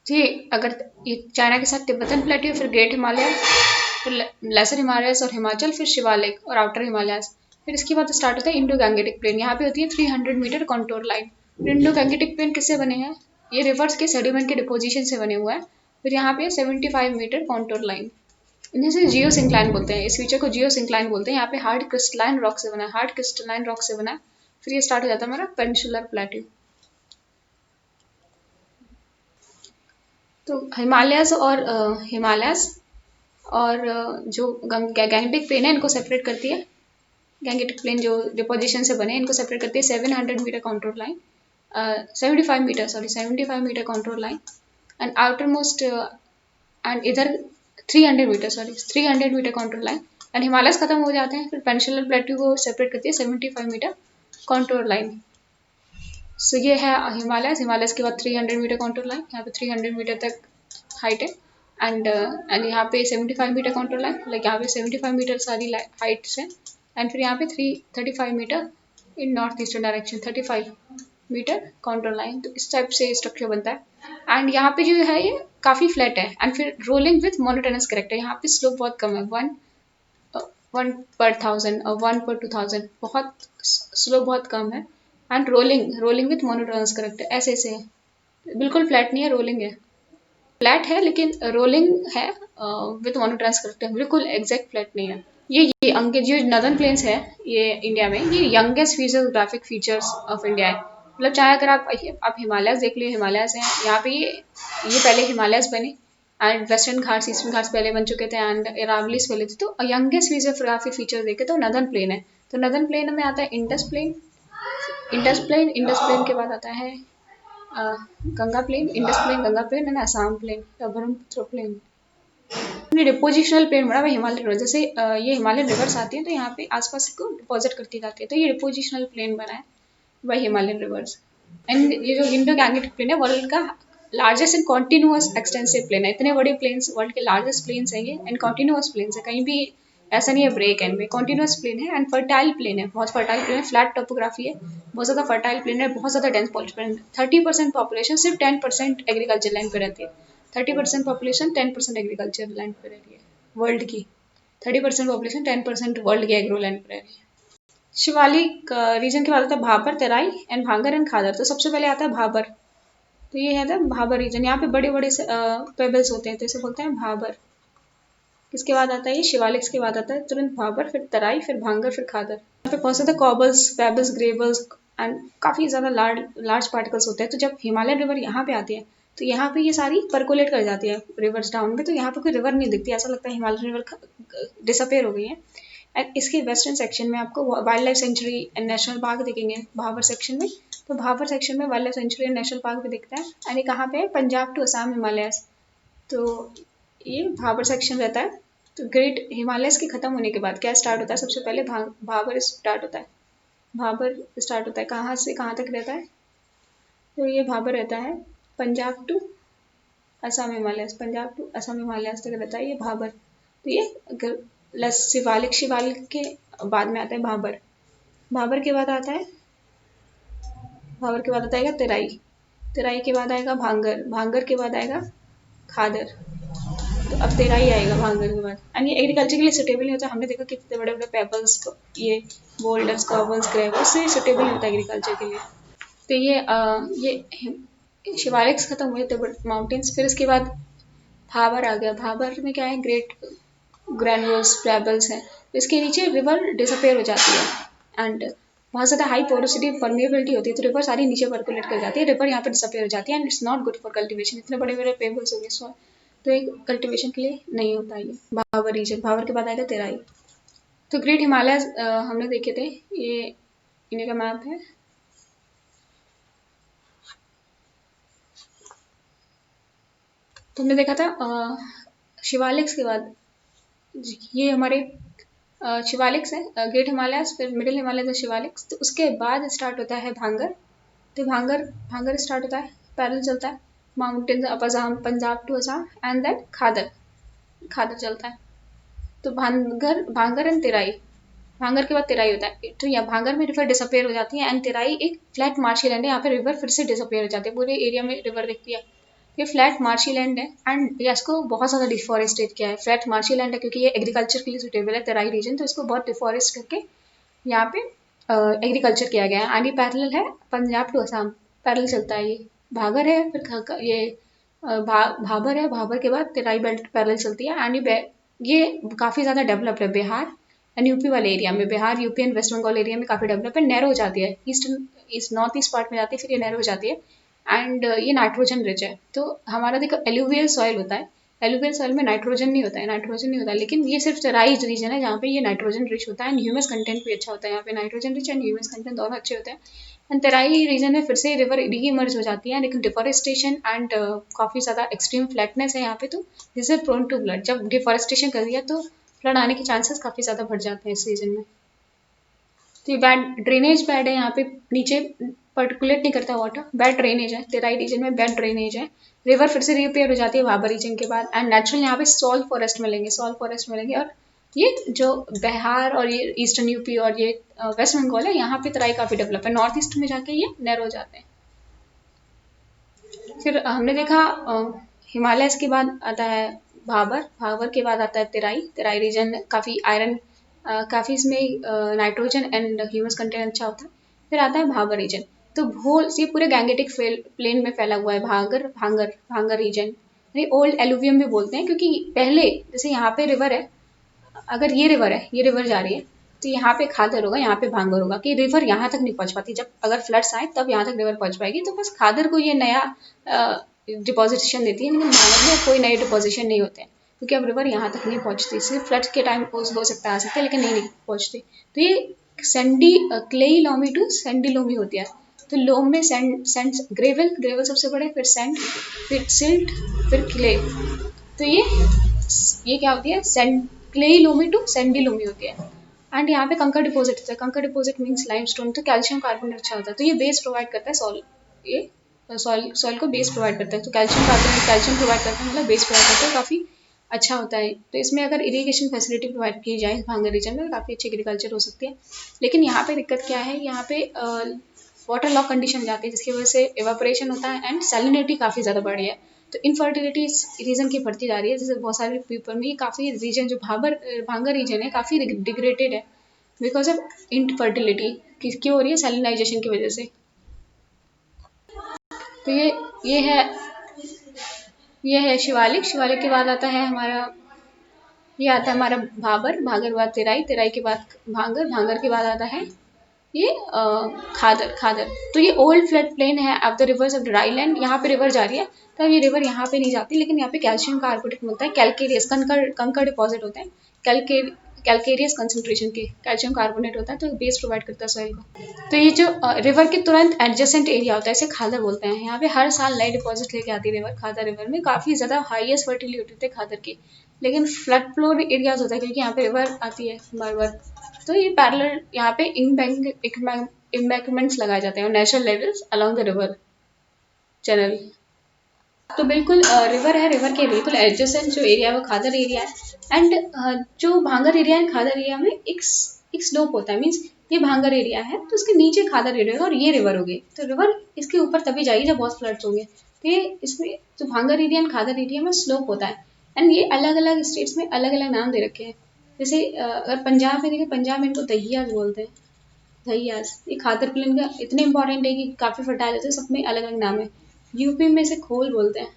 जी, अगर ये चाइना के साथ तिब्बतन प्लेट्यू, फिर ग्रेट हिमालय, फिर लेसर हिमालयस और हिमाचल, फिर शिवालिक और आउटर हिमालयस। फिर इसके बाद स्टार्ट होता है इंडो गैंगेटिक प्लेन। यहाँ पे होती है 300 meter contour line. Indo Gangetic plain किससे बने हैं? ये रिवर्स के सेडिमेंट के डिपोजिशन से बने हुए हैं। फिर यहाँ पे 75 मीटर कॉन्टोर लाइन। इन्हें से जियो सिंक्लाइन बोलते हैं। इस फीचर को जियो सिंक्लाइन बोलते हैं। यहाँ पे हार्ड क्रिस्टलाइन रॉक से बना है, हार्ड क्रिस्टलाइन रॉक से बना है। फिर ये स्टार्ट हो जाता है हमारा पेनिनसुलर प्लेट्यू। तो हिमालयस और जो गैंगटिक प्लेन है इनको सेपरेट करती है। गैंगटिक प्लेन जो डिपोजिशन से बने इनको सेपरेट करती है 700 meter contour line, 75 meter contour line. And outermost and इधर 300 meter contour line. And Himalayas खत्म हो जाते हैं, फिर पेनिनसुलर प्लेट्यू को सेपरेट करती है 75 मीटर कॉन्टोर लाइन। सो ये है हिमालयस के बाद 300 मीटर कॉन्टोर लाइन। यहाँ पे 300 मीटर तक हाइट है। एंड यहाँ पे 75 मीटर कॉन्टोर लाइन, लाइक यहाँ पे 75 मीटर सारी हाइट है। एंड फिर यहाँ पे 35 metre in north eastern direction, 35 metre contour line. तो इस टाइप से स्ट्रक्चर बनता है। एंड यहाँ पे जो है ये काफ़ी फ्लैट है। एंड फिर रोलिंग विथ मोनोटोनस करेक्टर। यहाँ पे स्लोप बहुत कम है, 1/1000 और 1/2000, बहुत स्लोप बहुत कम है। And rolling with monotonous character, ऐसे ऐसे है। बिल्कुल फ्लैट नहीं है, रोलिंग है। फ्लैट है लेकिन रोलिंग है विथ मोनोटोनस करेक्टर, बिल्कुल एग्जैक्ट फ्लैट नहीं है। ये अंग जो नदर्न प्लेन्स है ये इंडिया में, ये youngest physiographic features of India है। मतलब चाहे अगर आप हिमालयस देख लीजिए, हिमालयस हैं यहाँ पे, ये पहले हिमालयस बने। And western Ghats, eastern Ghats पहले बन चुके थे। एंड अरावलीज पहले थे। तो यंगेस्ट फिजियोग्राफिक फीचर देखे तो नदर्न प्लेन है। तो नदर्न प्लेन में आता है इंडस प्लेन। इंडस प्लेन के बाद आता है Ganga plain, Indus plain, Ganga plain and Assam plain या ब्रह्मपुत्र प्लेन। डिपोजिशनल प्लेन बना हुआ हिमालय रिवर। जैसे ये हिमालयन रिवर्स आती है तो यहाँ पे आसपास को डिपॉजिट करती जाती है, तो ये डिपोजिशनल प्लेन बना है वही हिमालयन रिवर्स। एंड ये जो इंडो गैंगेटिक प्लेन है वर्ल्ड का largest and continuous extensive plain है। इतने बड़े प्लेन्स, वर्ल्ड के लार्जेस्ट प्लेन्स है ये। एंड कॉन्टिन्यूअस प्लेन्स है, कहीं भी ऐसा नहीं है ब्रेक एंड में। कॉन्टिन्यूअस प्लेन है एंड फर्टाइल प्लेन है, बहुत फर्टाइल प्लेन है। फ्लैट टोपोग्राफी है, बहुत ज़्यादा फर्टाइल प्लेन है, बहुत ज़्यादा डेंस पॉपुलेशन। 30% पॉपुलेशन सिर्फ 10% एग्रीकल्चर लैंड पे रहती है। 30% पॉपुलेशन 10% एग्रीकल्चर लैंड पे रहती है वर्ल्ड की। 30% पॉपुलेशन 10% वर्ल्ड के एग्रो लैंड पे रहती है। शिवालिक रीजन के बाद आता है भाबर, तराई एंड भांगर एंड खादर। तो सबसे पहले आता है भाबर। तो ये है भाबर रीजन। यहाँ पे बड़े बड़े पेबल्स होते हैं तो इसे बोलते हैं भाबर। इसके बाद आता है ये शिवालिक्स के बाद आता है तुरंत भाबर, फिर तराई, फिर भांगर, फिर खादर। यहाँ पे बहुत ज़्यादा कॉबल्स, पेबल्स, ग्रेवल्स एंड काफ़ी ज़्यादा लार्ज पार्टिकल्स होते हैं। तो जब हिमालयन रिवर यहाँ पे आती है तो यहाँ पे ये सारी परकोलेट कर जाती है रिवर्स डाउन में। तो यहाँ पे कोई रिवर नहीं दिखती, ऐसा लगता है हिमालयन रिवर डिसअपेयर हो गई है। एंड इसके वेस्टर्न सेक्शन में आपको wildlife sanctuary and national park दिखेंगे भाबर सेक्शन में। तो भाबर सेक्शन में wildlife sanctuary and national park भी दिखता है। एंड ये कहाँ पे है? पंजाब टू असम हिमालयस। तो ये भाबर सेक्शन रहता है। तो ग्रेट हिमालयस के खत्म होने के बाद क्या स्टार्ट होता है? सबसे पहले भाबर स्टार्ट होता है। भाबर स्टार्ट होता है कहाँ से कहाँ तक रहता है? तो ये भाबर रहता है पंजाब टू असम हिमालयस, पंजाब टू असम हिमालयस तक रहता है ये भाबर। तो ये शिवालिक के बाद में आता है भाबर। भाबर के बाद आता है भाबर के बाद आता है तेराई। तेराई के बाद आएगा भांगर। भांगर के बाद आएगा खादर। तो अब तेराई आएगा भांगर के बाद। एंड ये एग्रीकल्चर के लिए सुटेबल नहीं होता। हमने देखा कितने बड़े बड़े पेबल्स, ये बोल्डर्स, कॉबल्स, ग्रेवल्स, ये सुटेबल नहीं होता एग्रीकल्चर के लिए। तो ये शिवालिक्स खत्म हुए थे माउंटेन्स। फिर इसके बाद भाबर आ गया। भाबर में क्या है? ग्रेट ग्रैनुल्स, पेबल्स हैं। तो इसके नीचे रिवर डिसअपेयर हो जाती है। एंड बहुत ज़्यादा हाई पोरोसिटी परमेबिलिटी होती है तो रिवर सारी नीचे परकोलेट कर जाती है। रिवर यहाँ पे डिसअपेयर हो जाती है। And it's not good for cultivation. इतने बड़े बड़े पेबल्स हो गए तो एक कल्टीवेशन के लिए नहीं होता ये भाबर रीजन। भाबर के बाद आएगा तेराई। तो ग्रेट हिमालय हमने देखे थे, ये इंडिया का मैप है। तो हमने देखा था शिवालिक्स के बाद ये हमारे शिवालिक्स है, ग्रेट हिमालयस, फिर मिडिल हिमालय है शिवालिक्स। तो उसके बाद स्टार्ट होता है भांगर। तो भांगर स्टार्ट होता है, पैदल चलता है mountain up Assam, Punjab to Assam. And then khadar चलता है। तो भांगर एंड तेराई। भांगर के बाद तेराई होता है। तो यहाँ भांगर में रिवर डिसअपेयर हो जाती है। एंड तेराई एक फ्लैट मार्शी लैंड है, यहाँ पे रिवर फिर से डिसअपेयर हो जाती है। पूरे एरिया में रिवर दिखती है। ये फ्लैट मार्शी लैंड है एंड इसको बहुत ज़्यादा डिफॉरेस्टेड किया है। फ्लैट मार्शी लैंड है क्योंकि ये एग्रीकल्चर के लिए सुटेबल है, तराई रीजन, तो इसको बहुत डिफॉरेस्ट करके यहाँ पे एग्रीकल्चर किया गया है। एंड ये पैरेलल है पंजाब टू असम, पैरेलल चलता है। ये भागर है, फिर ये भाबर है, भाबर के बाद तेराई बेल्ट पैरेलल चलती है। एंड ये काफ़ी ज़्यादा डेवलप्ड है बिहार एंड यूपी वाले एरिया में। Bihar, UP and west Bengal area में काफ़ी डेवलप है। नैरो हो जाती है, ईस्ट नॉर्थ ईस्ट पार्ट में जाती है, फिर ये नैरो हो जाती है। एंड ये नाइट्रोजन रिच है। तो हमारा देखो एलुवियल सॉइल होता है, एलुवियल सॉइल में नाइट्रोजन नहीं होता है, नाइट्रोजन नहीं होता है, लेकिन ये सिर्फ तराई रीजन है जहाँ पे ये नाइट्रोजन रिच होता है एंड ह्यूमस कंटेंट भी अच्छा होता है। यहाँ पे nitrogen rich and humus content दोनों अच्छे होते हैं। एंड तराई रीजन में फिर से रिवर रीइमर्ज हो जाती है, लेकिन डिफॉरेस्टेशन एंड काफ़ी ज़्यादा एक्सट्रीम फ्लैटनेस है यहाँ पे, तो this is prone to flood. जब डिफॉरेस्टेशन कर दिया तो फ्लड आने के चांसेस काफ़ी ज़्यादा बढ़ जाते हैं इस रीजन में। तो ये बैड ड्रेनेज बैड है यहाँ पे, नीचे पर्टिकुलेट नहीं करता वाटर, बैड ड्रेनेज है, तेराई रीजन में बैड ड्रेनेज है। रिवर फिर से रिपेयर हो जाती है भाबर रीजन के बाद। एंड नेचुरल यहाँ पे सॉल्ट फॉरेस्ट मिलेंगे, सॉल्ट फॉरेस्ट मिलेंगे। और ये जो बिहार और ये ईस्टर्न यूपी और ये वेस्ट बंगाल है, यहाँ पे तराई काफ़ी डेवलप है। नॉर्थ ईस्ट में जाके ये नैरो हो जाते हैं। फिर हमने देखा हिमालय के बाद आता है भाबर, भाबर के बाद आता है तेराई, तेराई रीजन काफ़ी आयरन, काफ़ी इसमें नाइट्रोजन एंड ह्यूमस कंटेंट अच्छा होता है। फिर आता है भाबर रीजन। तो भोल ये पूरे गैंगेटिक प्लेन में फैला हुआ है भागर, भांगर रीजन, यानी ओल्ड एलुवियम भी बोलते हैं, क्योंकि पहले जैसे यहाँ पे रिवर है, अगर ये रिवर है, ये रिवर जा रही है, तो यहाँ पे खादर होगा, यहाँ पे भांगर होगा, कि रिवर यहाँ तक नहीं पहुँच पाती। जब अगर फ्लड्स आए तब यहाँ तक रिवर पहुँच पाएगी। तो बस खादर को ये नया डिपोजिशन देती है, लेकिन भांगर में कोई नए डिपोजिशन नहीं होते हैं, क्योंकि अब रिवर यहाँ तक नहीं पहुँचती। सिर्फ फ्लड्स के टाइम हो सकता है आ सकते हैं, लेकिन नहीं पहुँचती। तो ये sandy clayey loamy to sandy loamy होती है। तो लोम में सैंड ग्रेवल, ग्रेवल सबसे बड़े, फिर सैंड, फिर सिल्ट, फिर क्ले। तो ये क्या होती है, clayey loamy to sandy loamy होती है। एंड यहाँ पे कंकर डिपॉजिट होता है, कंकर डिपॉजिट मीन्स लाइमस्टोन। तो कैल्शियम कार्बोनेट अच्छा होता है, तो ये बेस प्रोवाइड करता है सॉइल, ये सॉइल को बेस प्रोवाइड करता है। तो कैल्शियम कार्बोनेट कैल्शियम प्रोवाइड करता है, मतलब बेस प्रोवाइड करता है, काफ़ी अच्छा होता है। तो इसमें अगर इरीगेशन फैसिलिटी प्रोवाइड की जाए भांगर रीजन में, काफ़ी अच्छी एग्रीकल्चर हो सकती है। लेकिन यहाँ पे दिक्कत क्या है, यहाँ पे वाटर लॉक कंडीशन जाती है, जिसकी वजह से एवापोरेशन होता है एंड सैलिनिटी काफ़ी ज़्यादा बढ़ रही है। तो इनफर्टिलिटी इस रीजन की बढ़ती जा रही है, जैसे बहुत सारे पीपल में। ये काफ़ी रीजन जो भांगर रीजन है काफ़ी डिग्रेडेड है बिकॉज ऑफ इनफर्टिलिटी। क्यों हो रही है, सैलिनाइजेशन की वजह से। तो ये है शिवालिक। शिवालिक के बाद आता है हमारा, ये आता है हमारा भाबर, भागर के बाद तेराई, तेराई के बाद भांगर, भांगर के बाद आता है ये खादर, खादर। तो ये ओल्ड फ्लड प्लेन है of the reverse of dry land. यहाँ पे रिवर जा रही है, तब ये रिवर यहाँ पे नहीं जाती, लेकिन यहाँ पे कैल्शियम कार्बोनेट मिलता है, कैलकेरियस कंकर डिपॉजिट होते हैं, कैलकेरियस कंसंट्रेशन के कैल्शियम कार्बोनेट होता है, तो बेस प्रोवाइड करता है सॉइल को। तो ये जो रिवर के तुरंत एडजेसेंट एरिया होता है, इसे खादर बोलते हैं। यहाँ पे हर साल नए डिपॉजिट लेके आती है रिवर, खादर रिवर में काफ़ी ज़्यादा हाईएस्ट फर्टिलिटी होती है खादर की। लेकिन फ्लड फ्लोर एरियाज होता है, क्योंकि यहाँ पे रिवर आती है बार बार। तो ये पैरेलल यहाँ पे इम्बैंकमेंट्स लगाए जाते हैं और natural levels along the river channel. तो बिल्कुल रिवर है, रिवर के बिल्कुल एडजेसेंट जो एरिया है वो खादर एरिया है। एंड जो भांगर एरिया है, खादर एरिया में एक स्लोप होता है, मीन्स ये भांगर एरिया है तो उसके नीचे खादर एरिया है और ये रिवर हो गई। तो रिवर इसके ऊपर तभी जाएगी जब बहुत फ्लड्स होंगे। तो ये इसमें जो भांगर एरिया एंड खादर एरिया में स्लोप होता है। एंड ये अलग अलग स्टेट्स में अलग अलग नाम दे रखे हैं। जैसे अगर पंजाब में देखें, पंजाब में इनको दहियाज बोलते हैं, दहियाज। ये खादर प्लेन का इतने इंपॉर्टेंट है कि काफ़ी फर्टाइल होते हैं, सब में अलग अलग नाम है। यूपी में इसे खोल बोलते हैं,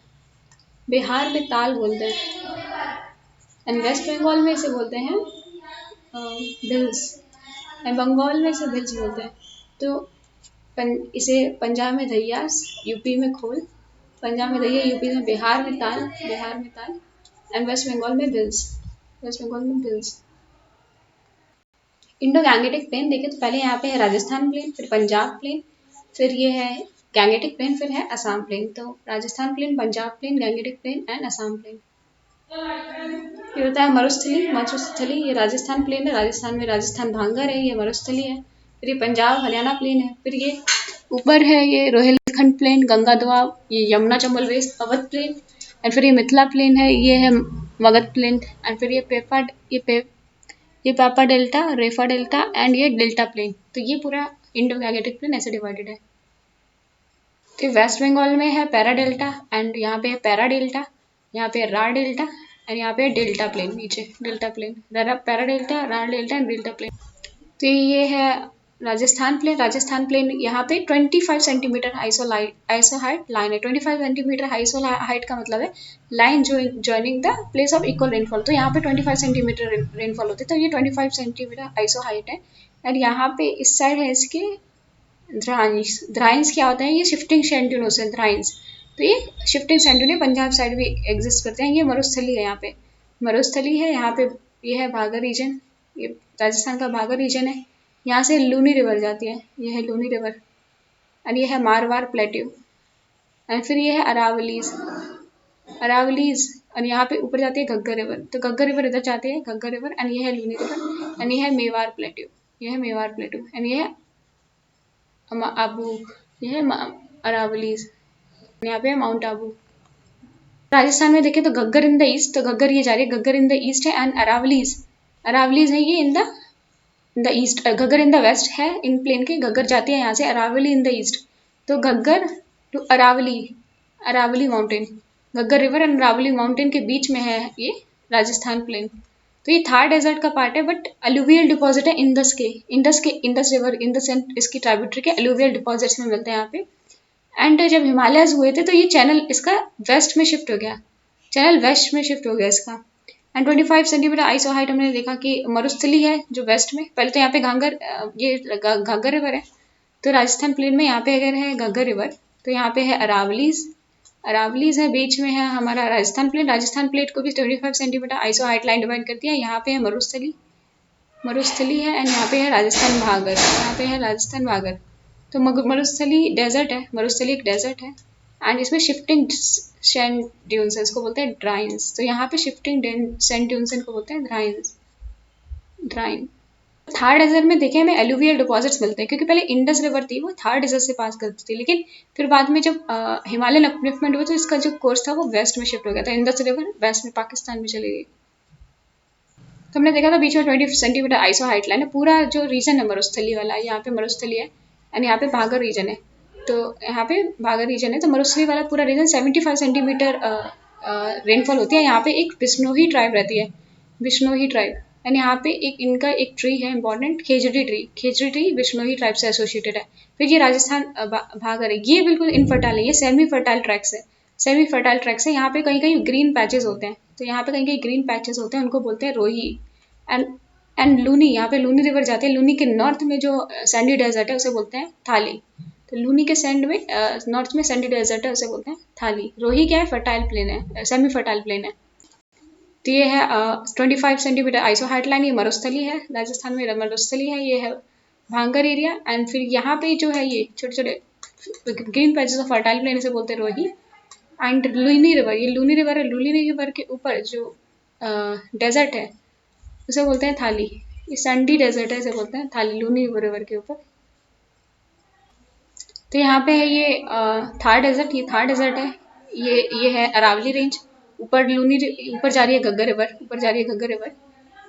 बिहार में ताल बोलते हैं, एंड वेस्ट बंगाल में इसे बोलते हैं भिल्स, एंड बंगाल में इसे भिल्स बोलते हैं। तो इसे पंजाब में धैयास, यूपी में खोल, पंजाब में धैया, यूपी में, बिहार में ताल एंड वेस्ट बंगाल में भिल्स, वेस्ट बंगाल में भिल्स। इंडो गैंगेटिक प्लेन देखें तो पहले यहाँ पे है राजस्थान प्लेन, फिर पंजाब प्लेन, फिर ये है गैंगेटिक प्लेन, फिर है असम प्लेन। तो Rajasthan plain, Punjab plain, Gangetic plain and Assam plain. फिर होता है मरुस्थली, मरुस्थली ये राजस्थान प्लेन है, राजस्थान में राजस्थान भांगर है, ये मरुस्थली है। फिर ये पंजाब हरियाणा प्लेन है। फिर ये ऊपर है ये रोहिलखंड प्लेन, गंगा दोआब, ये Yamuna Chambal west Awadh plain. And फिर ये मिथिला प्लेन है, ये है मगध प्लेन। एंड फिर ये पापा डेल्टा, रेफा डेल्टा एंड ये डेल्टा प्लेन। तो ये पूरा इंडो गैंगेटिक प्लेन ऐसे डिवाइडेड है। तो वेस्ट बंगाल में है पैरा डेल्टा, एंड यहाँ पे है पैरा डेल्टा, यहाँ पे है रा डेल्टा, एंड यहाँ पे है डेल्टा प्लेन, नीचे डेल्टा प्लेन, पैरा डेल्टा, रा डेल्टा एंड डेल्टा प्लेन। तो ये है राजस्थान प्लेन। राजस्थान प्लेन यहाँ पे 25 सेंटीमीटर आइसो हाइट लाइन है। 25 सेंटीमीटर आइसो हाइट का मतलब है लाइन जो joining the place of equal rainfall. तो यहाँ पे 25 सेंटीमीटर रेनफॉल होती है, तो ये 25 सेंटीमीटर आइसो हाइट है। एंड यहाँ पे इस साइड है इसके द्राइंस। द्राइंस क्या होता है? ये शिफ्टिंग सैंड ड्यून होते हैं द्राइंस। तो ये shifting sand dune Punjab side भी एग्जिस्ट करते हैं। ये मरुस्थली है, यहाँ पे मरुस्थली है। यहाँ पे ये है भागर रीजन, ये राजस्थान का भागर रीजन है। यहाँ से लूनी रिवर जाती है, ये है लूनी रिवर, एंड ये है मारवाड़ प्लेट्यू, एंड फिर ये है अरावलीज, अरावलीज, और यहाँ पे ऊपर जाती है घग्गर रिवर। तो घग्गर रिवर इधर जाती है, घग्गर रिवर, एंड ये है लूनी रिवर, एंड ये है मेवाड़ प्लेट्यू, ये है मेवाड़ प्लेट्यू, एंड ये है आबू, ये है अरावलीज, यहाँ पे है माउंट आबू। राजस्थान में देखें तो घग्गर इन द ईस्ट, तो घग्गर ये जा रही है, घग्गर इन द ईस्ट है, एंड अरावलीज, अरावलीज है ये in the east. Ghaggar in the west है, इन प्लेन के घग्गर जाती है यहाँ से, अरावली इन द ईस्ट। तो Ghaggar to Aravalli, Aravalli mountain, Ghaggar river and Aravalli mountain के बीच में है ये राजस्थान प्लेन। तो ये थार डेजर्ट का पार्ट है, बट अलुवियल डिपॉजिट है इंडस के, इंडस रिवर, इंडस एंड इसकी ट्राइब्यूटरी के अलुवियल डिपॉजिट्स में मिलते हैं यहाँ पे। एंड जब हिमालयस हुए थे तो ये चैनल इसका वेस्ट में शिफ्ट हो गया, चैनल वेस्ट में शिफ्ट हो गया इसका। एंड 25 सेंटीमीटर आइसो हाइट हमने देखा कि मरुस्थली है जो वेस्ट में। पहले तो यहाँ पे घाघर, ये घाघर रिवर है। तो राजस्थान प्लेन में यहाँ पे अगर है घग्गर रिवर, तो यहाँ पे है अरावलीज, अरावलीज है, बीच में है हमारा राजस्थान प्लेन। राजस्थान प्लेट को भी 25 centimetre iso height line divide करती है। यहाँ पे है मरुस्थली, मरुस्थली है, एंड यहाँ पे है राजस्थान भागर, यहाँ पे है राजस्थान भागर। तो मरुस्थली डेजर्ट है, मरुस्थली एक डेजर्ट है, एंड इसमें शिफ्टिंग सैंड ड्यून्स है, इसको बोलते हैं ड्राइंस। तो यहाँ पे शिफ्टिंग सैंड ड्यून्स इनको बोलते हैं ड्राइंस, ड्राइन। थार डेजर्ट में देखे हमें एलुवियल डिपॉजिट्स मिलते हैं, क्योंकि पहले इंडस रिवर थी वो थार डेजर्ट से पास करती थी, लेकिन फिर बाद में जब हिमालयन अपलिफ्टमेंट हुआ तो इसका जो कोर्स था वो वेस्ट में शिफ्ट हो गया था, इंडस रिवर वेस्ट में पाकिस्तान में चली गई। तो हमने देखा था बीच में 20 सेंटीमीटर आइसो हाइट लाइन है। पूरा जो रीजन है मरुस्थली वाला, यहाँ पे मरुस्थली है, एंड यहाँ पे भागर रीजन है। तो यहाँ पे भागर रीजन है, तो मरुस्थली वाला पूरा रीजन 75 सेंटीमीटर रेनफॉल होती है। यहाँ पे एक बिश्नोई ट्राइब रहती है, बिश्नोई ट्राइब, एंड यहाँ पे एक इनका एक ट्री है important, khejri tree, khejri tree Bishnoi tribe से एसोसिएटेड है। फिर ये राजस्थान भागर है, ये बिल्कुल इनफर्टाइल है, ये सेमी फर्टाइल ट्रैक्स है, सेमी फर्टाइल ट्रैक्स है। यहाँ पे कहीं कहीं ग्रीन पैचेस होते हैं, तो यहाँ पे कहीं कहीं ग्रीन पैचेस होते हैं, उनको बोलते हैं रोही। एंड एंड लूनी, यहाँ पे लूनी रिवर जाती है। लूनी के नॉर्थ में जो सैंडी डेजर्ट है उसे बोलते हैं थाली। तो लूनी के सैंड में नॉर्थ में सैंडी डेजर्ट है, उसे बोलते हैं थाली। रोही क्या है? फर्टाइल प्लेन है, सेमी फर्टाइल प्लेन है। तो ये है 25 सेंटीमीटर आइसो हाइट लाइन, ये मरुस्थली है, राजस्थान में मरुस्थली है, ये है भांगर एरिया। एंड फिर यहाँ पे जो है ये छोटे छोटे green patches of fertile plain, इसे बोलते हैं रोही। एंड लूनी रिवर, ये लूनी रिवर है, लूनी रिवर के ऊपर जो डेजर्ट है उसे बोलते हैं थाली। ये सैंडी डेजर्ट है, इसे बोलते हैं थाली, लूनी रिवर के ऊपर। तो यहाँ पे है ये थार डेजर्ट, ये थार डेजर्ट है, ये है अरावली रेंज। ऊपर लूनी, ऊपर जा रही है घग्गर रिवर, ऊपर जा रही है घग्गर रिवर,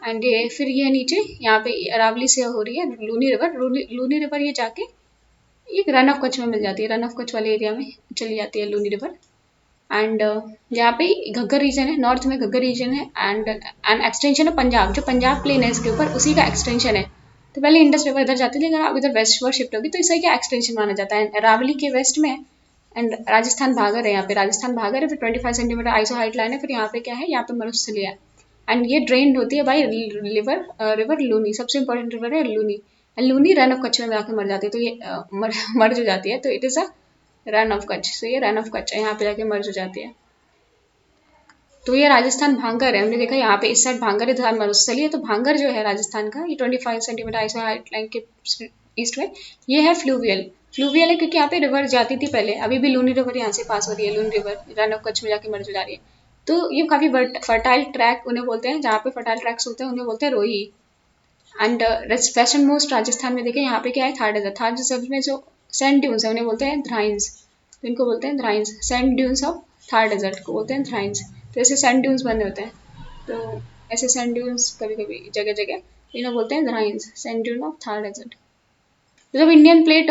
एंड ये फिर ये नीचे यहाँ पे अरावली से हो रही है लूनी रिवर। लूनी रिवर ये जाके एक रन ऑफ कच्छ में मिल जाती है, रन ऑफ कच्छ वाले एरिया में चली जाती है लूनी रिवर। एंड यहाँ पे घग्गर रीजन है, नॉर्थ में घग्गर रीजन है, एंड एक्सटेंशन है पंजाब, जो पंजाब प्लेन है इसके ऊपर उसी का एक्सटेंशन है। तो पहले इंडस रिवर इधर जाती थी, लेकिन अब इधर वेस्ट वर्ड शिफ्ट होगी, तो इसे क्या एक्सटेंशन माना जाता है। अरावली के वेस्ट में है, एंड राजस्थान भागर है, यहाँ पे राजस्थान भागर है, फिर 25 सेंटीमीटर आइसो हाइट लाइन है। फिर यहाँ पे क्या है? यहाँ पे मरुस्थली है, एंड ये ड्रेन होती है बाई रिवर लूनी, सबसे इंपॉर्टेंट रिवर है लूनी। लूनी रन ऑफ कच्छ में जाकर मर जाती है, तो ये मर्ज हो जाती है, तो it is a run of Kutch. तो ये रन ऑफ कच्छ है, यहाँ पे जाके मर्ज हो जाती है। तो ये राजस्थान भांगर है, हमने देखा यहाँ पे इस साइड भांगर इधर मरुस्थली है। तो भांगर जो है राजस्थान का, ये 25 सेंटीमीटर आइसो हाइट लाइन के ईस्ट में, ये है फ्लूवियल। फ्लूवियल है क्योंकि यहाँ पे रिवर जाती थी पहले, अभी भी लूनी रिवर यहाँ से पास हो रही है, लूनी रिवर रन ऑफ कच्छ में जाके मर्ज हो जा रही है। तो ये काफ़ी फर्टाइल ट्रैक उन्हें बोलते हैं, जहाँ पे फर्टाइल ट्रैक्स होते हैं उन्हें बोलते हैं रोही। एंड वेस्टर्न मोस्ट राजस्थान में देखें यहाँ पे क्या है? थार डेजर्ट, थार डेजर्ट में जो सैंड ड्यून्स है उन्हें बोलते हैं ध्राइंस, तो इनको बोलते हैं dhrians. Sand dunes of Thar desert को बोलते हैं ध्राइंस। तो ऐसे सैंड ड्यून्स बने होते हैं, तो ऐसे सैंड ड्यून्स कभी कभी जगह जगह इन्हें बोलते हैं dhrians, sand dune of Thar desert. जब इंडियन प्लेट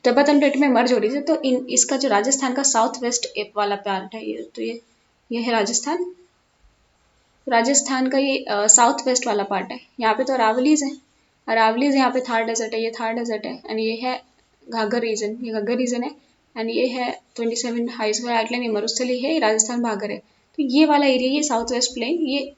तिब्बतन प्लेट में मर्ज हो रही थी, तो इसका जो राजस्थान का साउथ वेस्ट वाला पार्ट है ये, तो ये है राजस्थान। राजस्थान का ये साउथ वेस्ट वाला पार्ट है। यहाँ पे तो अरावलीज है, अरावलीज यहाँ पे थार डेजर्ट है, ये थार डेजर्ट है। एंड ये है घाघर रीजन, ये घाघर रीजन है। एंड ये है 27 हाइट्स आइलैंड, ये मरुस्थली है, ये राजस्थान भागर है। तो ये वाला एरिया, ये साउथ वेस्ट प्लेन, ये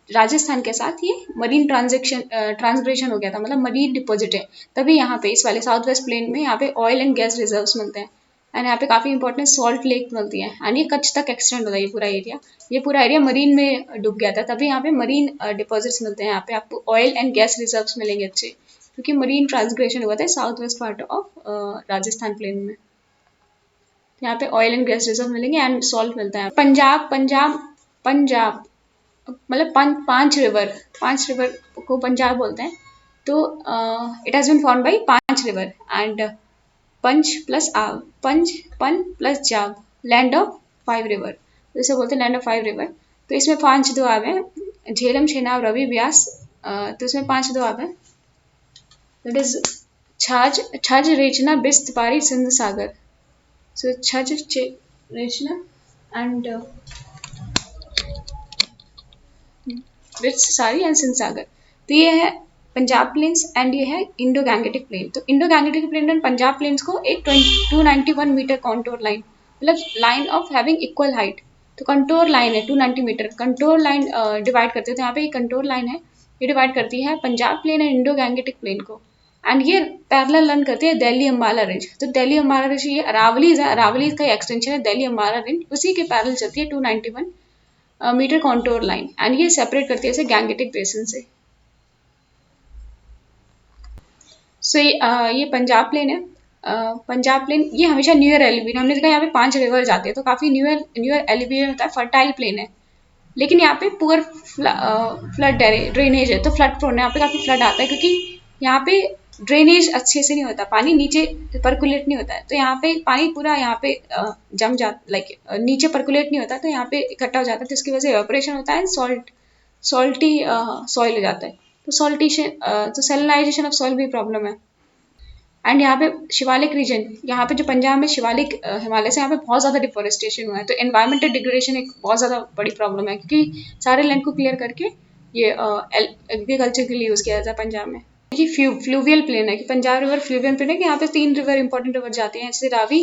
राजस्थान के साथ ये मरीन ट्रांसग्रेशन हो गया था, मतलब मरीन डिपॉजिट है। तभी यहाँ पे इस वाले साउथ वेस्ट प्लेन में यहाँ पे ऑयल एंड गैस रिजर्व्स मिलते हैं। एंड यहाँ पे काफी इंपॉर्टेंट सॉल्ट लेक मिलती है। एंड ये कच्छ तक एक्सटेंड होता है ये पूरा एरिया मरीन में डूब गया था, तभी यहाँ पे मरीन डिपॉजिट्स मिलते हैं। यहाँ पे आपको ऑयल एंड गैस रिजर्व्स मिलेंगे अच्छे, क्योंकि मरीन ट्रांसग्रेशन हुआ था south west part of Rajasthan plain में। यहाँ पे ऑयल एंड गैस रिजर्व मिलेंगे एंड सॉल्ट मिलता है। पंजाब पंजाब पंजाब मतलब पांच रिवर को पंजाब बोलते हैं। तो it has been formed by 5 river and पंच प्लस आब, पंच पन प्लस जाब, लैंड ऑफ 5 रिवर, तो इसे बोलते हैं लैंड ऑफ 5 रिवर। तो इसमें 5 दोआब हैं, झेलम, छेनाब, रवि, ब्यास। तो इसमें 5 दोआब हैं, दैट इज छाछ, छज, रेचना, बिस्त, पारी, सिंध, सागर। सो छज, रेचना एंड सारी एंड सिंध सागर। तो ये है पंजाब प्लेन्स एंड ये है इंडो गैंगेटिक प्लेन। तो Indo Gangetic plain and Punjab plains को एक 291 मीटर कॉन्टोर लाइन, मतलब line of having equal height, तो कंटोर लाइन है 290 मीटर। कंटोर लाइन डिवाइड करते हैं, तो यहाँ पे एक कंटोर लाइन है, ये डिवाइड करती है Punjab plain and Indo Gangetic plain को। एंड ये पैरेलल रन करती है दिल्ली अम्बाला रेंज। तो दिल्ली अम्बाला रेंज ये अरावलीज है, अरावलीज का एक्सटेंशन है दिल्ली अम्बाला रेंज, उसी के पैरेलल चलती है 291 मीटर कॉन्टोर लाइन। एंड ये सेपरेट करती है इसे गैंगेटिक बेसिन से। सो ये पंजाब प्लेन है। पंजाब प्लेन ये हमेशा न्यूअर एलिवेशन, हमने देखा यहाँ पे 5 रिवर जाते हैं, तो काफी न्यूअर एलिवेशन होता है, फर्टाइल प्लेन है। लेकिन यहाँ पे पुअर फ्लड ड्रेनेज है, तो फ्लड प्रोन है, यहाँ पे काफी फ्लड आता है, क्योंकि यहाँ पे ड्रेनेज अच्छे से नहीं होता, पानी नीचे परकुलेट नहीं होता है। तो यहाँ पे पानी पूरा यहाँ पे जम जाता, लाइक नीचे परकुलेट नहीं होता, तो यहाँ पे इकट्ठा हो जाता है, तो इसकी वजह से एवापोरेशन होता है, सॉल्टी सॉइल हो जाता है। तो तो सेलिनाइजेशन ऑफ सॉइल भी प्रॉब्लम है। एंड यहाँ पे शिवालिक रीजन, यहाँ पे जो पंजाब में शिवालिक हिमालय से यहाँ पे बहुत ज़्यादा डिफोरेस्टेशन हुआ है, तो एनवायरमेंटल डिग्रेडेशन एक बहुत ज़्यादा बड़ी प्रॉब्लम है, क्योंकि सारे लैंड को क्लियर करके ये एग्रीकल्चर के लिए यूज़ किया जाता है पंजाब में। ये फ्लूवियल प्लेन है, कि पंजाब रिवर फ्लूवियल प्लेन है, कि यहाँ पे 3 रिवर इंपॉर्टेंट रिवर जाती हैं, जैसे रावी,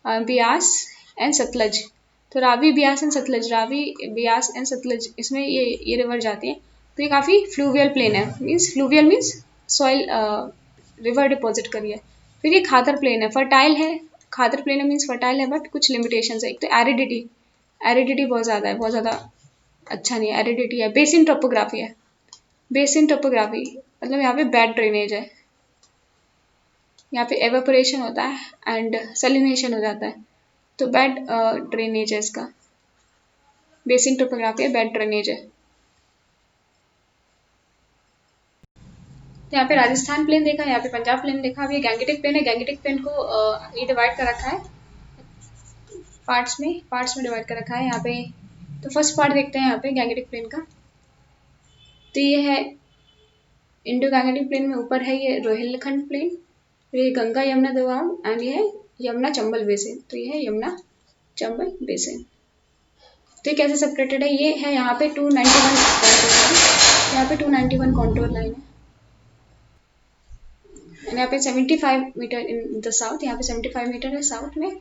ब्यास एंड सतलज। तो रावी, ब्यास एंड सतलज, रावी, ब्यास एंड सतलज, इसमें ये रिवर जाती हैं। तो ये काफ़ी फ्लूवियल प्लेन है, means fluvial means soil river deposit करी है। फिर ये खादर प्लेन है, फर्टाइल है, खादर प्लेन है मीन्स फर्टाइल है, बट कुछ लिमिटेशंस है। एक तो एरिडिटी बहुत ज़्यादा है, बहुत ज़्यादा अच्छा नहीं है, एरिडिटी है। बेसिन टोपोग्राफी है, बेसिन टोपोग्राफी मतलब यहाँ पे बैड ड्रेनेज है, यहाँ पे एवेपोरेशन होता है एंड सैलिनेशन हो जाता है, तो बैड ड्रेनेज है इसका। बेसिन टोपोग्राफी है, बैड ड्रेनेज है। तो यहाँ पे राजस्थान प्लेन देखा, यहाँ पे पंजाब प्लेन देखा, अभी गैंगेटिक प्लेन है। गैंगेटिक प्लेन को ये डिवाइड कर रखा है पार्ट्स में डिवाइड कर रखा है यहाँ पे। तो फर्स्ट पार्ट देखते हैं यहाँ पे गैंगेटिक प्लेन का। तो ये है इंडो गैंगेटिक प्लेन में ऊपर है ये रोहिलखंड प्लेन, ये गंगा यमुना दोआब, एंड ये है यमुना चंबल बेसिन। तो ये है यमुना चंबल बेसिन। तो ये कैसे सेपरेटेड है, ये है यहाँ पे 291 कॉन्टोर लाइन, यहाँ पे 291 कॉन्टोर लाइन है। यहाँ पे 75 मीटर इन द साउथ, यहाँ पे 75 मीटर है साउथ में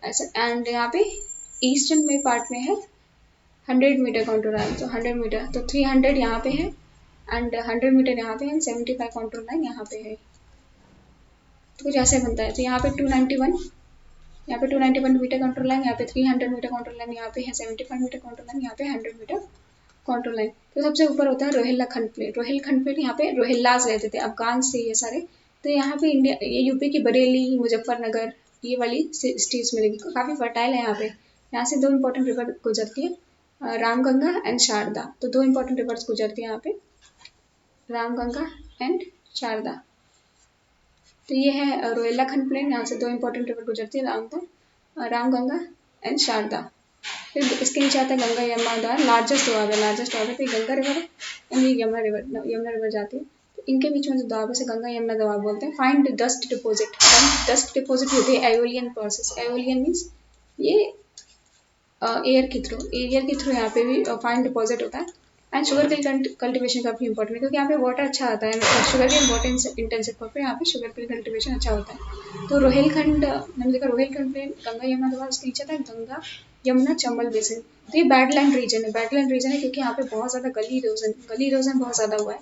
ऐसा। एंड यहाँ पे ईस्टर्न में पार्ट में है 100 मीटर कॉन्टोर लाइन, तो 100 मीटर, तो 300 यहाँ पे है एंड 100 मीटर यहाँ पे है, 75 कॉन्टोर लाइन यहाँ पे है। तो कुछ ऐसे बनता है। तो यहाँ पे 291, यहाँ पे 291 मीटर कॉन्टोर लाइन, यहाँ पे 300 मीटर कॉन्टोर लाइन, यहाँ पे है 75 मीटर कॉन्टोर लाइन, यहाँ पे 100 मीटर कॉन्टोर लाइन। तो सबसे ऊपर होता है रोहिलखंड प्लेन। रोहिलखंड प्लेन यहाँ पे रोहिल्लास रहते थे, अफगान से ये सारे। तो यहाँ पे इंडिया, ये यूपी की बरेली, मुजफ्फरनगर, ये वाली स्टेट्स मिलेगी, काफ़ी फर्टाइल है यहाँ पे। यहाँ से 2 इंपॉर्टेंट रिवर गुजरती है, रामगंगा एंड शारदा। तो 2 इंपॉर्टेंट रिवर्स गुजरती है यहाँ पे, रामगंगा एंड शारदा। तो ये है रोहिल्लाखंड प्लेन, यहाँ से 2 इंपॉर्टेंट रिवर गुजरती है, रामगंगा एंड शारदा। फिर इसके नीचे आता है गंगा यमुना, लार्जेस्ट हुआ है, तो गंगा रिवर है एंड ये यमुना रिवर जाती है। तो इनके बीच में जो दबाव है, गंगा यमुना दबाव बोलते हैं। Find dust deposit, dust deposit होती है एओलियन प्रोसेस। एओलियन मीन्स ये एयर के थ्रू यहाँ पे भी फाइन डिपॉजिट होता है। एंड शुगर केन कल्टिवेशन काफी इंपॉर्टेंट है क्योंकि यहाँ पे वाटर अच्छा आता है। शुगर केन बहुत इंटेंसिव क्रॉप है, यहाँ पे शुगर केन कल्टिवेशन अच्छा होता है। तो रोहिलखंड हमने देखा, रोहिलखंड प्लेन गंगा यमुना दबाव, उसके नीचे था गंगा यमुना चंबल बेसिन। तो ये बैडलैंड रीजन है, बैडलैंड रीजन है क्योंकि यहाँ पे बहुत ज्यादा गली इरोजन बहुत ज्यादा हुआ है।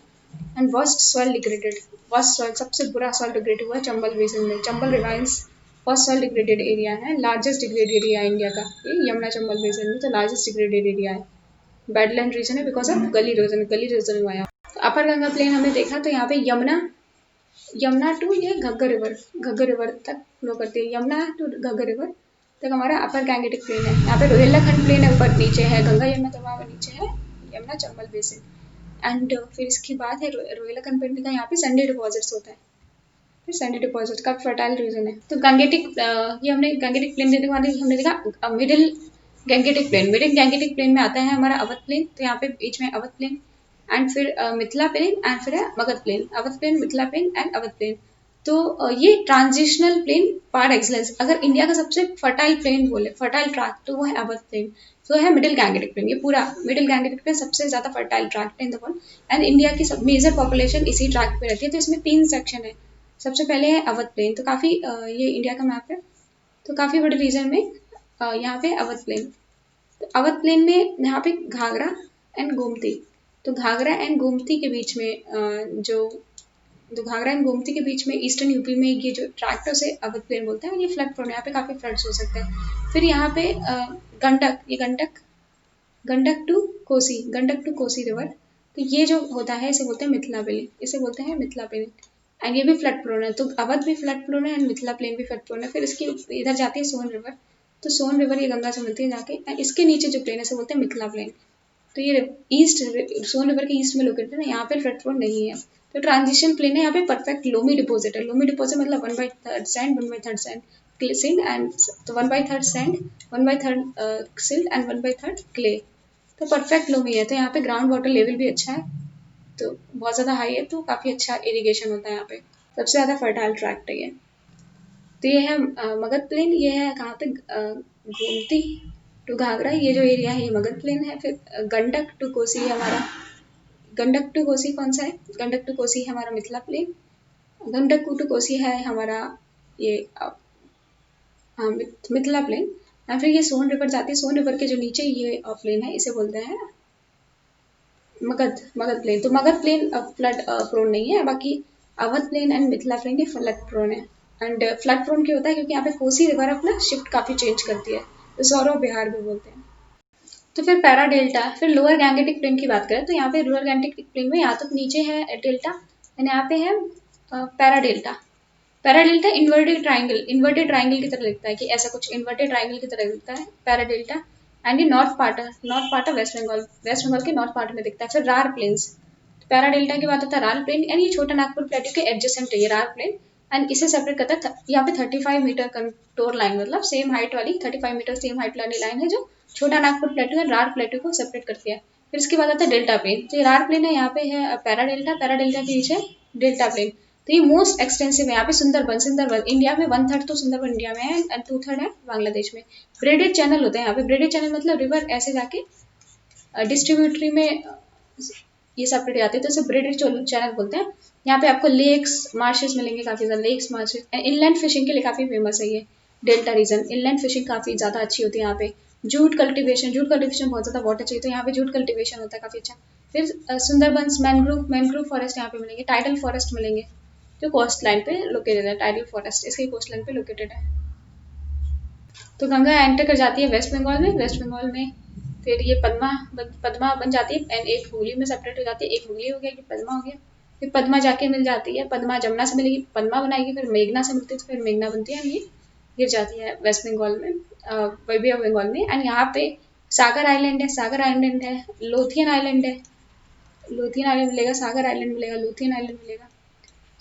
And worst soil degraded, worst soil सबसे बुरा सॉइल डिग्रेड हुआ है चंबल बेसिन में। Chambal ravines first soil degraded area है, लार्जेस्ट डिग्रेडेड एरिया इंडिया का ये यमुना चंबल बेसिन में, तो लार्जेस्ट डिग्रेडेड एरिया है। बैडलैंड रीजन है बिकॉज ऑफ गली इरोजन हुआ है। तो अपर गंगा प्लेन हमने देखा, तो यहाँ पे यमुना टू ये घग्गर रिवर तक फ्लो करती है। यमुना टू घग्गर रिवर तक हमारा अपर गैंगेटिक प्लेन है। यहाँ पे रोहिल्लाखंड प्लेन है, ऊपर नीचे है गंगा यमुना दबाव, नीचे है यमुना चंबल बेसिन। एंड फिर इसकी बात है रोहिल्लाखंड प्लेन का, यहाँ पे सैंडी डिपॉजिट्स होता है। फिर सैंडी डिपॉजिट का फर्टाइल रीजन है। तो गैंगेटिक ये हमने गैंगेटिक प्लेन देखने वाले हमने देखा मिडिल गैंगेटिक प्लेन में आता है हमारा अवध प्लेन। तो यहाँ पे बीच में अवध प्लेन एंड फिर मिथिला प्लेन एंड फिर है Magadh plain, Awadh plain, Mithila plain and Awadh plain. तो ये ट्रांजिशनल प्लेन पार एक्सलेंस। अगर इंडिया का सबसे फर्टाइल प्लेन बोले, फर्टाइल ट्रैक, तो वो है अवध प्लेन। तो है मिडिल गैंगेटिक प्लेन। ये पूरा मिडिल गैंगेटिक प्लेन सबसे ज्यादा फर्टाइल ट्रैक है in the world. And India की सब मेजर पॉपुलेशन इसी ट्रैक पे रहती है। तो इसमें 3 सेक्शन है। सबसे पहले है अवध प्लेन, तो काफी ये इंडिया का मैप है, तो काफी बड़े रीजन में यहाँ पे अवध प्लेन। तो अवध प्लेन में यहाँ पे घाघरा एंड गोमती। तो घाघरा एंड गोमती के बीच में घाघरा एंड गोमती के बीच में ईस्टर्न यूपी में ये जो ट्रैक्ट है उसे अवध प्लेन बोलते हैं। और ये फ्लड प्रोन है, यहाँ पे काफी फ्लड्स हो सकते हैं। फिर यहाँ पे गंडक, ये गंडक टू कोसी रिवर, तो ये जो होता है इसे बोलते हैं मिथिला प्लेन, इसे बोलते हैं मिथिला प्लेन। एंड ये भी फ्लड प्रोन है, तो अवध भी फ्लड प्रोन है एंड मिथिला प्लेन भी फ्लड प्रोन है। फिर इसकी इधर जाती है सोन रिवर, तो सोन रिवर ये गंगा से मिलती है जाके, एंड इसके नीचे जो प्लेन है इसे बोलते हैं मिथिला प्लेन। तो ये ईस्ट, सोन रिवर के ईस्ट में लोकेटेड है, यहाँ पे फ्लड प्रोन नहीं है। तो ट्रांजिशन प्लेन है, यहाँ पे परफेक्ट लोमी डिपोजिट है। लोमी डिपोजिट मतलब 1/3 सैंड, 1/3 सैंड सिल्ट एंड तो 1/3 सैंड, 1/3 सिल्ट एंड 1/3 क्ले। तो परफेक्ट लोमी है। तो यहाँ पे ग्राउंड वाटर लेवल भी अच्छा है, तो बहुत ज़्यादा हाई है, तो काफ़ी अच्छा इरिगेशन होता है यहाँ पे। सबसे ज़्यादा फर्टाइल ट्रैक्ट है ये। तो ये है मगध प्लेन, ये है कहाँ पे गोमती टू घाघरा, ये जो एरिया है ये मगध प्लेन है। फिर गंडक टू कोसी है हमारा, गंडक टू कोसी कौन सा है, गंडक टू कोसी है हमारा मिथिला प्लेन। गंडक टू कोसी है हमारा ये मिथिला प्लेन। और फिर ये सोन रिवर जाती है, सोन रिवर के जो नीचे ये प्लेन है इसे बोलते हैं मगध प्लेन। तो मगध प्लेन फ्लड प्रोन नहीं है, बाकी Awadh plain and Mithila plain ये फ्लड प्रोन है। एंड फ्लड प्रोन क्यों होता है, क्योंकि यहाँ पे कोसी रिवर अपना शिफ्ट काफी चेंज करती है, तो सौरव बिहार भी बोलते हैं। तो फिर पैरा डेल्टा, फिर लोअर गैंगेटिक प्लेन की बात करें तो यहाँ पे लोअर गैंगेटिक प्लेन में यहाँ तक नीचे है डेल्टा, एंड यहाँ पे है para delta. Para delta inverted triangle की तरह दिखता है, कि ऐसा कुछ इन्वर्टेड ट्राइंगल की तरह दिखता है पैरा डेल्टा। एंड ये north part of west Bengal के नॉर्थ पार्ट में दिखता है। फिर रार प्लेन्स, पैरा डेल्टा की बात होता है रार प्लेन, एंड ये छोटा नागपुर प्लेटू के एडजेसेंट है ये रार प्लेन। एंड इसे सेपरेट करता है यहाँ पे 35 मीटर कंटोर लाइन, मतलब सेम हाइट वाली 35 मीटर सेम हाइट वाली लाइन है जो छोटा नागपुर प्लेटू है रार प्लेटू को सेपरेट करती है। फिर इसके बाद आता है डेल्टा प्लेन, तो ये रार प्लेन है, यहाँ पे है पैरा डेल्टा के नीचे डेल्टा प्लेन। तो ये मोस्ट एक्सटेंसिव है। यहाँ पे सुंदरबन इंडिया में 1/3 तो सुंदरबन इंडिया में है एंड 2/3 है बांग्लादेश में। ब्रेडेड चैनल होते हैं यहाँ पे, ब्रेडेड चैनल मतलब रिवर ऐसे जाके डिस्ट्रीब्यूटरी में ये सेपरेट जाते हैं, तो इसे ब्रेडेड चैनल बोलते हैं। यहाँ पे आपको लेक्स मार्शेस मिलेंगे, काफी ज्यादा लेक्स मार्शेस। इनलैंड फिशिंग के लिए काफी फेमस है ये डेल्टा रीजन, इनलैंड फिशिंग काफी ज्यादा अच्छी होती है यहाँ पे। जूट कल्टीवेशन बहुत ज्यादा वाटर चाहिए, तो यहाँ पे जूट कल्टीवेशन होता है काफी अच्छा। फिर सुंदरबन मैनग्रोव फॉरेस्ट यहाँ पे मिलेंगे, टाइडल फॉरेस्ट मिलेंगे, जो कोस्ट लाइन पे लोकेटेड है। टाइडल फॉरेस्ट इसके कोस्ट लाइन पे लोकेटेड है। तो गंगा एंटर कर जाती है वेस्ट बंगाल में। फिर ये पद्मा बन जाती है एंड एक हुगली में सेपरेट हो जाती है। एक हुगली हो गया, कि पद्मा हो गया। फिर पद्मा जाके मिल जाती है, पद्मा जमुना से मिलेगी, पद्मा बनाएगी, फिर मेघना से मिलती है, तो फिर मेघना बनती है, ये गिर जाती है वेस्ट बंगाल में, बे ऑफ बंगाल में। एंड यहाँ पे सागर आइलैंड है, लोथियन आइलैंड मिलेगा, सागर आइलैंड मिलेगा, लोथियन आइलैंड मिलेगा,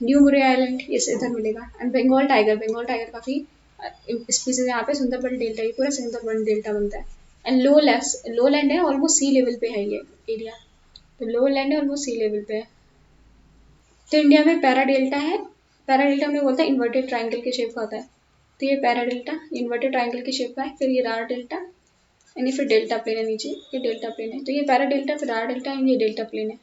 न्यू मुरे आइलैंड ये इधर मिलेगा। एंड बंगाल टाइगर काफी स्पीसीज यहाँ पे सुंदरबन डेल्टा, ये पूरा सुंदरबन डेल्टा बनता है। एंड लो लैंड है, ऑलमोस्ट सी लेवल पे है ये एरिया, तो लो लैंड है ऑलमोस्ट सी लेवल पे है। तो इंडिया में पैरा डेल्टा है। पैरा डेल्टा हमने बोलता है इन्वर्टेड ट्राइंगल के शेप का होता है। तो ये पैरा डेल्टा इन्वर्टेड ट्राइंगल के शेप का है। फिर ये रार डेल्टा, यानी फिर डेल्टा प्लेन है नीचे, ये डेल्टा प्लेन है। तो ये पैरा डेल्टा, फिर रार डेल्टा, ये डेल्टा प्लेन है।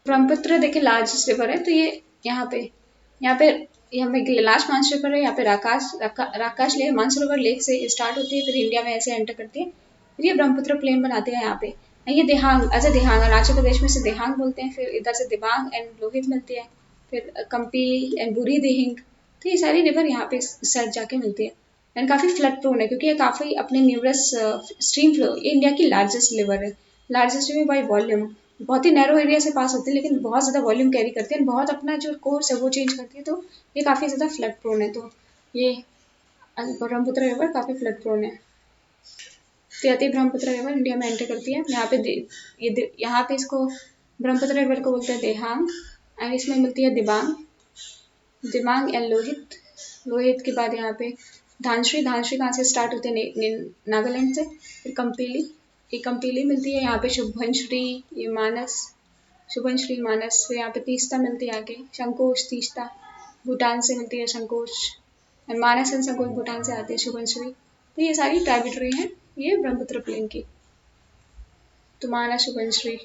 ब्रह्मपुत्र देखिए लार्जेस्ट रिवर है, तो ये यहाँ पे हमें लास्ट मानसरोवर है, यहाँ पे राकाश लेक, मानसरोवर लेक से स्टार्ट होती है, फिर इंडिया में ऐसे एंटर करती है, फिर ये ब्रह्मपुत्र प्लेन बनाते हैं यहाँ पे। ये देहांग, अच्छा देहांग अरुणाचल प्रदेश में से देहांग बोलते हैं, फिर इधर से दिबांग एंड लोहित मिलती है, फिर कंपी एंड बुरी दिहिंग। तो ये सारी रिवर यहाँ पे इस साइड जाके मिलती है। एंड काफ़ी फ्लड प्रोन है क्योंकि ये काफ़ी अपने न्यूरस स्ट्रीम फ्लो, ये इंडिया की लार्जेस्ट रिवर है, लार्जेस्ट रिवर बाई वॉल्यूम। बहुत ही नैरो एरिया से पास होती है लेकिन बहुत ज़्यादा वॉल्यूम कैरी करती है, बहुत अपना जो कोर्स है वो चेंज करती है, तो ये काफ़ी ज़्यादा फ्लड प्रोन है। तो ये ब्रह्मपुत्र रिवर काफ़ी फ्लड प्रोन है। तो यति ब्रह्मपुत्र रिवर इंडिया में एंटर करती है। यहाँ पे इसको ब्रह्मपुत्र रिवर को बोलते हैं देहांग, एंड इसमें मिलती है दिबांग एंड लोहित। लोहित के बाद यहाँ पे धानश्री कहाँ से स्टार्ट होते हैं, नागालैंड से। फिर कंपीली मिलती है यहाँ पे, शुभंश्री, ये मानस, शुभंश्री मानस। फिर यहाँ पे तीस्ता मिलती है आगे, शंकोश तीस्ता, भूटान से मिलती है शंकोश, एंड मानस एंड शंकोश भूटान से आते हैं शुभंश्री। तो ये सारी ट्राइब्यूटरी हैं ये ब्रह्मपुत्र प्लेन की, तो मानस, शुभंश्री।